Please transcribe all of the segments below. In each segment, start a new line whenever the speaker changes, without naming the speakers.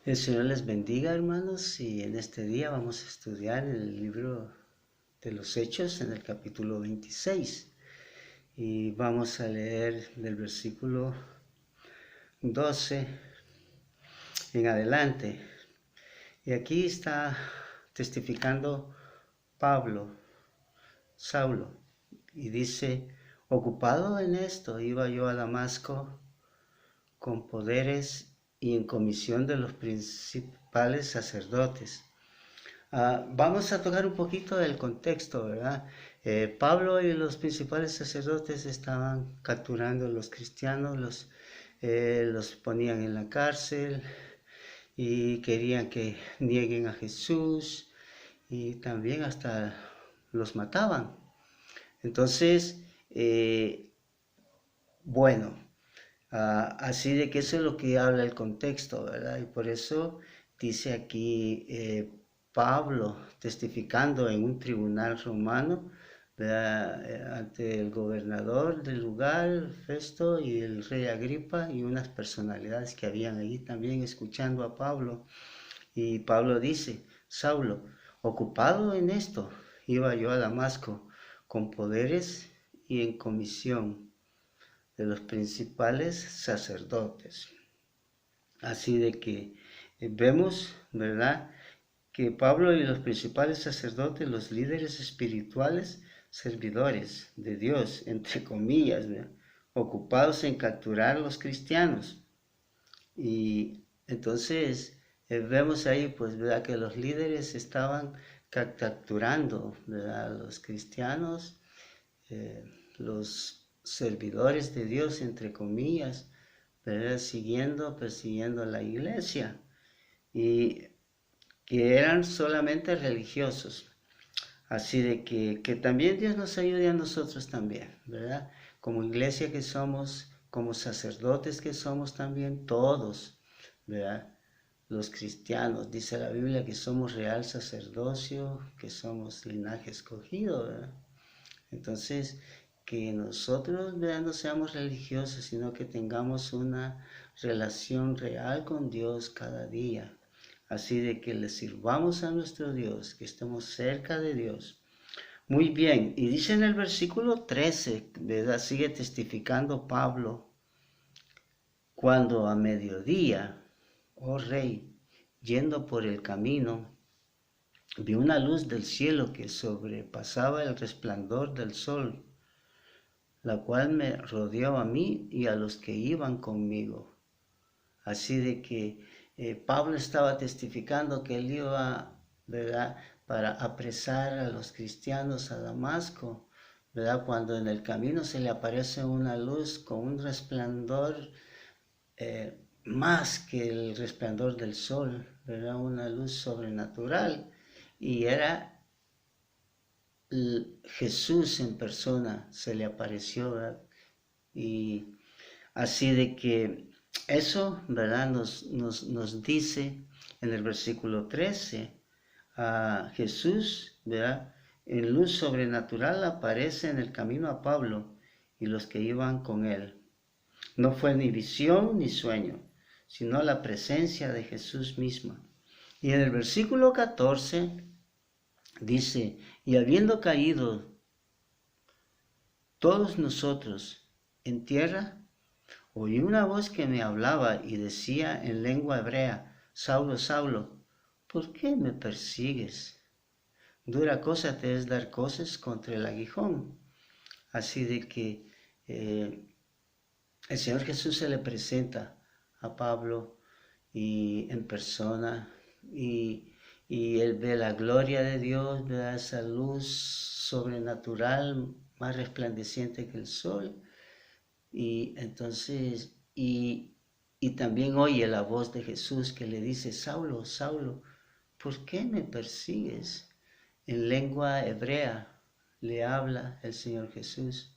El Señor les bendiga, hermanos, y en este día vamos a estudiar el libro de los Hechos en el capítulo 26 y vamos a leer del versículo 12 en adelante. Y aquí está testificando Saulo, y dice: ocupado en esto, iba yo a Damasco con poderes y en comisión de los principales sacerdotes. Vamos a tocar un poquito del contexto, ¿verdad? Pablo y los principales sacerdotes estaban capturando a los cristianos, los ponían en la cárcel y querían que nieguen a Jesús y también hasta los mataban. Entonces, bueno, así de que eso es lo que habla el contexto, ¿verdad? Y por eso dice aquí Pablo testificando en un tribunal romano, ¿verdad? Ante el gobernador del lugar, Festo, y el rey Agripa y unas personalidades que habían ahí también escuchando a Pablo. Y Pablo dice: Saulo, ocupado en esto, iba yo a Damasco con poderes y en comisión de los principales sacerdotes. Así de que vemos, ¿verdad?, que Pablo y los principales sacerdotes, los líderes espirituales, servidores de Dios, entre comillas, ¿verdad?, ocupados en capturar a los cristianos. Y entonces vemos ahí, pues, ¿verdad?, que los líderes estaban capturando, ¿verdad?, a los cristianos, los servidores de Dios, entre comillas, ¿verdad?, persiguiendo a la iglesia, y que eran solamente religiosos. Así de que también Dios nos ayude a nosotros también, ¿verdad? Como iglesia que somos, como sacerdotes que somos también, todos, ¿verdad? Los cristianos, dice la Biblia que somos real sacerdocio, que somos linaje escogido, ¿verdad? Entonces, que nosotros, ¿verdad?, no seamos religiosos, sino que tengamos una relación real con Dios cada día. Así de que le sirvamos a nuestro Dios, que estemos cerca de Dios. Muy bien, y dice en el versículo 13, ¿verdad?, sigue testificando Pablo: cuando a mediodía, oh rey, yendo por el camino, vi una luz del cielo que sobrepasaba el resplandor del sol, la cual me rodeó a mí y a los que iban conmigo. Así de que Pablo estaba testificando que él iba, ¿verdad?, para apresar a los cristianos a Damasco, ¿verdad?, cuando en el camino se le aparece una luz con un resplandor más que el resplandor del sol, ¿verdad?, una luz sobrenatural, y era Jesús en persona, se le apareció, ¿verdad? Y así de que eso, ¿verdad?, nos dice en el versículo 13, a Jesús, ¿verdad?, en luz sobrenatural aparece en el camino a Pablo y los que iban con él. No fue ni visión ni sueño, sino la presencia de Jesús misma. Y en el versículo 14 dice: y habiendo caído todos nosotros en tierra, oí una voz que me hablaba y decía en lengua hebrea: Saulo, Saulo, ¿por qué me persigues? Dura cosa te es dar coces contra el aguijón. Así de que el Señor Jesús se le presenta a Pablo y en persona, y él ve la gloria de Dios, ve esa luz sobrenatural más resplandeciente que el sol, y entonces y también oye la voz de Jesús que le dice: Saulo, Saulo, ¿por qué me persigues? En lengua hebrea le habla el Señor Jesús,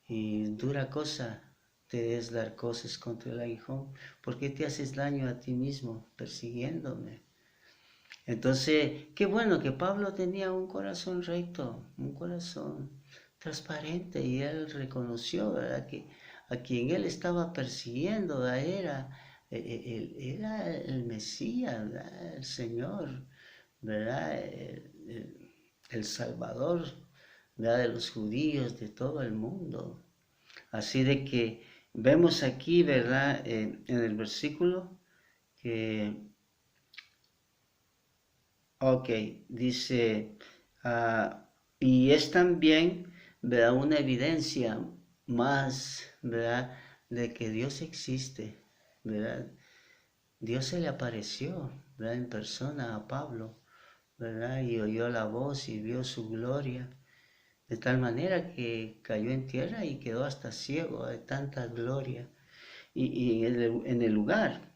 y dura cosa te es dar cosas contra el aguijón. ¿Por qué te haces daño a ti mismo persiguiéndome? Entonces, qué bueno que Pablo tenía un corazón recto, un corazón transparente, y él reconoció, ¿verdad?, que a quien él estaba persiguiendo era era el Mesías, ¿verdad? El Señor, ¿verdad? El Salvador, ¿verdad? De los judíos, de todo el mundo. Así de que vemos aquí, ¿verdad? En el versículo que, ok, dice, y es también, ¿verdad? Una evidencia más, ¿verdad? De que Dios existe, ¿verdad? Dios se le apareció, ¿verdad? En persona a Pablo, ¿verdad? Y oyó la voz y vio su gloria, de tal manera que cayó en tierra y quedó hasta ciego de tanta gloria y en el lugar.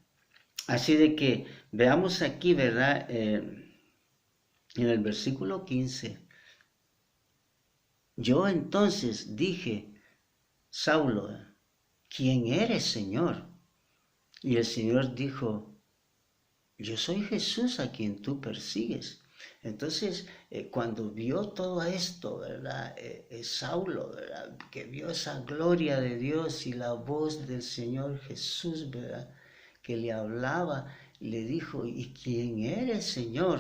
Así de que veamos aquí, ¿verdad? En el versículo 15, yo entonces dije, Saulo, ¿quién eres, Señor? Y el Señor dijo, yo soy Jesús a quien tú persigues. Entonces, cuando vio todo esto, ¿verdad? Saulo, ¿verdad? Que vio esa gloria de Dios y la voz del Señor Jesús, ¿verdad? Que le hablaba, le dijo, ¿y quién eres, Señor?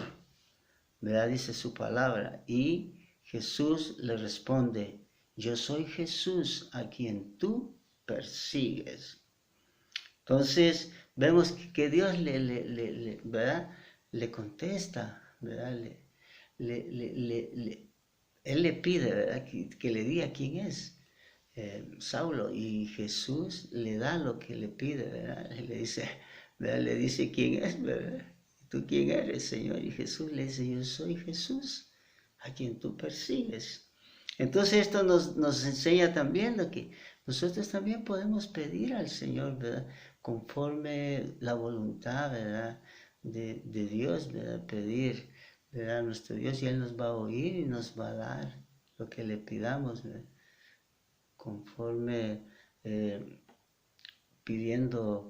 ¿Verdad? Dice su palabra. Y Jesús le responde, yo soy Jesús a quien tú persigues. Entonces, vemos que Dios ¿verdad? Le contesta, ¿verdad? Él le pide, ¿verdad? Que le diga quién es Saulo, y Jesús le da lo que le pide, ¿verdad? Le dice, ¿verdad? Le dice quién es, ¿verdad? ¿Tú quién eres, Señor? Y Jesús le dice, yo soy Jesús, a quien tú persigues. Entonces esto nos enseña también lo que nosotros también podemos pedir al Señor, ¿verdad? Conforme la voluntad, ¿verdad? De Dios, ¿verdad? Pedir, ¿verdad? A nuestro Dios, y Él nos va a oír y nos va a dar lo que le pidamos, ¿verdad? Conforme pidiendo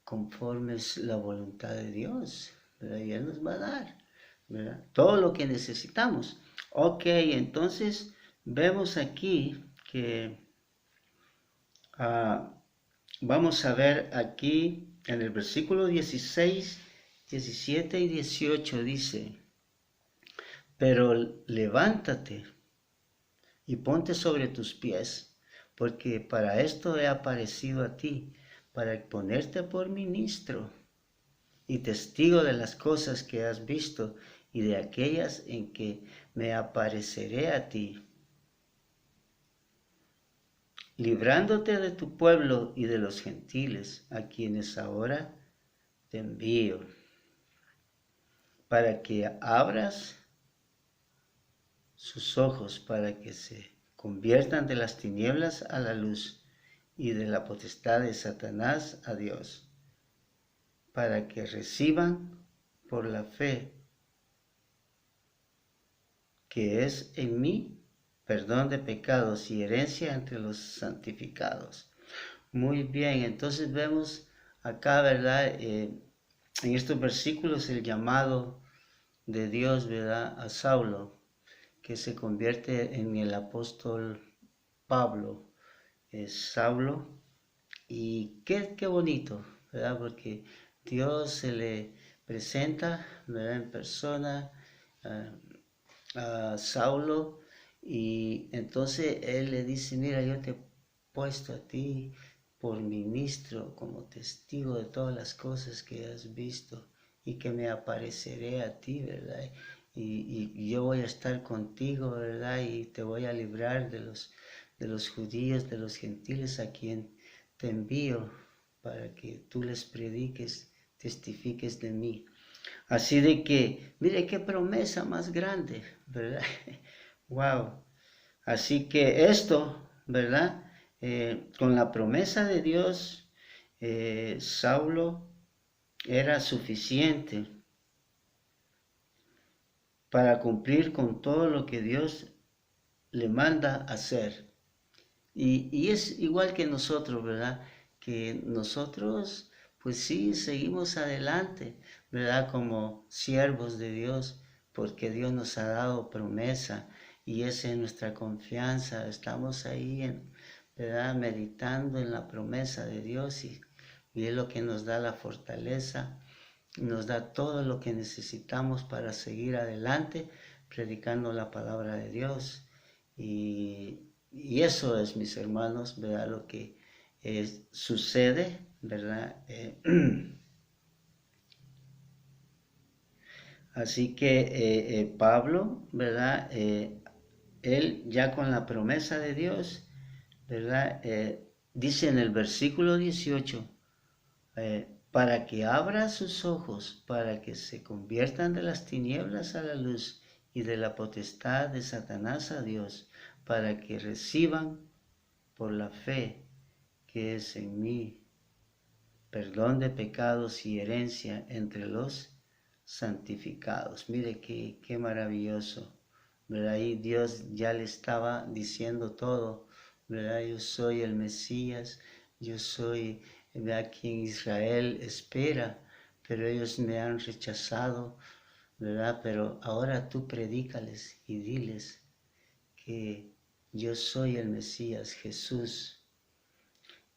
conforme es la voluntad de Dios, ¿verdad? Y Él nos va a dar, ¿verdad? Todo lo que necesitamos. Ok, entonces vemos aquí que vamos a ver aquí en el versículo 16, 17 y 18 dice, pero levántate y ponte sobre tus pies, porque para esto he aparecido a ti, para ponerte por ministro y testigo de las cosas que has visto y de aquellas en que me apareceré a ti, librándote de tu pueblo y de los gentiles, a quienes ahora te envío, para que abras sus ojos, para que se conviertan de las tinieblas a la luz y de la potestad de Satanás a Dios, para que reciban por la fe que es en mí perdón de pecados y herencia entre los santificados. Muy bien, entonces vemos acá, ¿verdad? En estos versículos el llamado de Dios, ¿verdad? A Saulo, que se convierte en el apóstol Pablo, Saulo. Y qué bonito, ¿verdad? Porque Dios se le presenta, ¿verdad? En persona a Saulo, y entonces él le dice, mira, yo te he puesto a ti por ministro, como testigo de todas las cosas que has visto, y que me apareceré a ti, ¿verdad? Y yo voy a estar contigo, ¿verdad? Y te voy a librar de los judíos, de los gentiles, a quien te envío para que tú les prediques, testifiques de mí. Así de que, mire qué promesa más grande, ¿verdad? Wow. Así que esto, ¿verdad? Con la promesa de Dios, Saulo era suficiente para cumplir con todo lo que Dios le manda hacer. Y es igual que nosotros, ¿verdad? Que nosotros, pues sí, seguimos adelante, ¿verdad? Como siervos de Dios, porque Dios nos ha dado promesa y esa es nuestra confianza. Estamos ahí, ¿verdad? Meditando en la promesa de Dios y y es lo que nos da la fortaleza, nos da todo lo que necesitamos para seguir adelante predicando la palabra de Dios. Y eso es, mis hermanos, ¿verdad? Lo que sucede, ¿verdad? Así que Pablo, ¿verdad? Él ya con la promesa de Dios, ¿verdad? Dice en el versículo 18, para que abra sus ojos, para que se conviertan de las tinieblas a la luz y de la potestad de Satanás a Dios, para que reciban por la fe que es en mí perdón de pecados y herencia entre los santificados. Mire qué maravilloso, ¿verdad? Ahí Dios ya le estaba diciendo todo, ¿verdad? Yo soy el Mesías, yo soy, ¿verdad?, quien Israel espera, pero ellos me han rechazado, ¿verdad? Pero ahora tú predícales y diles que yo soy el Mesías, Jesús.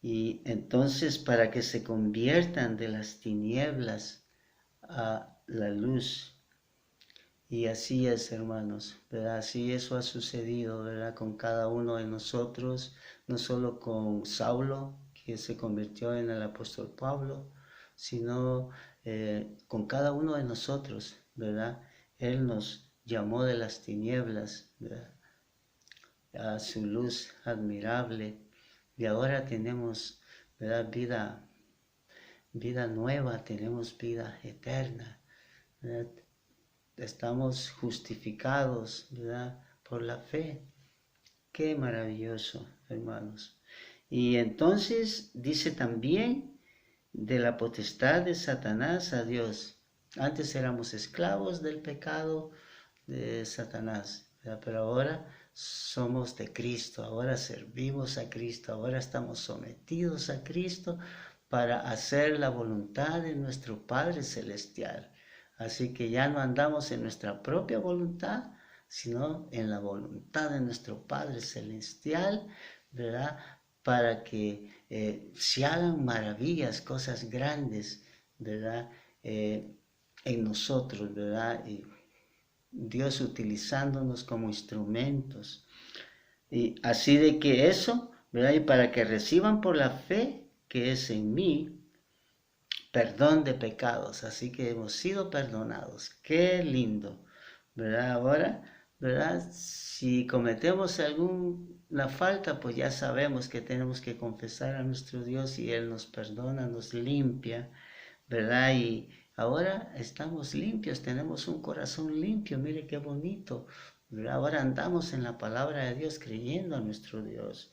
Y entonces para que se conviertan de las tinieblas a la luz. Y así es, hermanos, ¿verdad? Así eso ha sucedido, ¿verdad? Con cada uno de nosotros, no solo con Saulo, que se convirtió en el apóstol Pablo, sino con cada uno de nosotros, ¿verdad? Él nos llamó de las tinieblas, ¿verdad?, a su luz admirable. Y ahora tenemos, ¿verdad?, vida nueva, tenemos vida eterna, ¿verdad? Estamos justificados, ¿verdad?, por la fe. Qué maravilloso, hermanos. Y entonces dice también de la potestad de Satanás a Dios. Antes éramos esclavos del pecado de Satanás, ¿verdad? Pero ahora somos de Cristo, ahora servimos a Cristo, ahora estamos sometidos a Cristo para hacer la voluntad de nuestro Padre Celestial. Así que ya no andamos en nuestra propia voluntad, sino en la voluntad de nuestro Padre Celestial, ¿verdad? Para que se hagan maravillas, cosas grandes, ¿verdad? En nosotros, ¿verdad? Y Dios utilizándonos como instrumentos. Y así de que eso, ¿verdad? Y para que reciban por la fe que es en mí, perdón de pecados. Así que hemos sido perdonados. Qué lindo, ¿verdad? Ahora, ¿verdad? Si cometemos alguna falta, pues ya sabemos que tenemos que confesar a nuestro Dios y Él nos perdona, nos limpia, ¿verdad? Y ahora estamos limpios, tenemos un corazón limpio, mire qué bonito, ¿verdad? Ahora andamos en la palabra de Dios creyendo a nuestro Dios.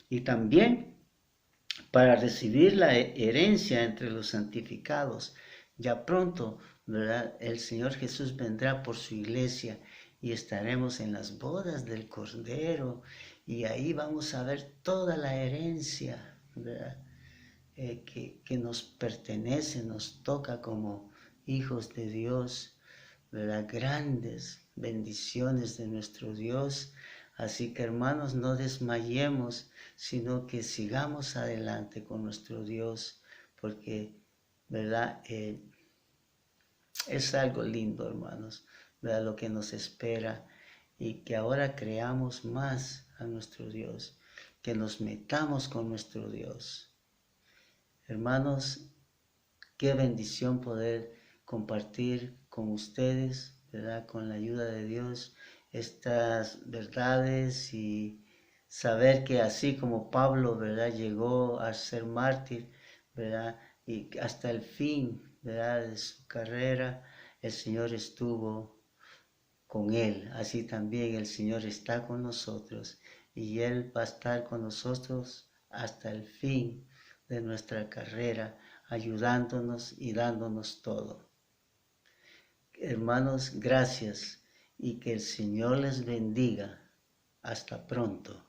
Y también para recibir la herencia entre los santificados. Ya pronto, ¿verdad?, el Señor Jesús vendrá por su iglesia y estaremos en las bodas del Cordero y ahí vamos a ver toda la herencia, ¿verdad?, que nos pertenece, nos toca como hijos de Dios, ¿verdad?, grandes bendiciones de nuestro Dios. Así que, hermanos, no desmayemos, sino que sigamos adelante con nuestro Dios, porque, ¿verdad?, es algo lindo, hermanos, ¿verdad?, lo que nos espera, y que ahora creamos más a nuestro Dios, que nos metamos con nuestro Dios. Hermanos, qué bendición poder compartir con ustedes, ¿verdad?, con la ayuda de Dios, estas verdades y saber que así como Pablo, ¿verdad?, llegó a ser mártir, ¿verdad?, y hasta el fin, ¿verdad?, de su carrera, el Señor estuvo con él. Así también el Señor está con nosotros y Él va a estar con nosotros hasta el fin de nuestra carrera, ayudándonos y dándonos todo. Hermanos, gracias y que el Señor les bendiga. Hasta pronto.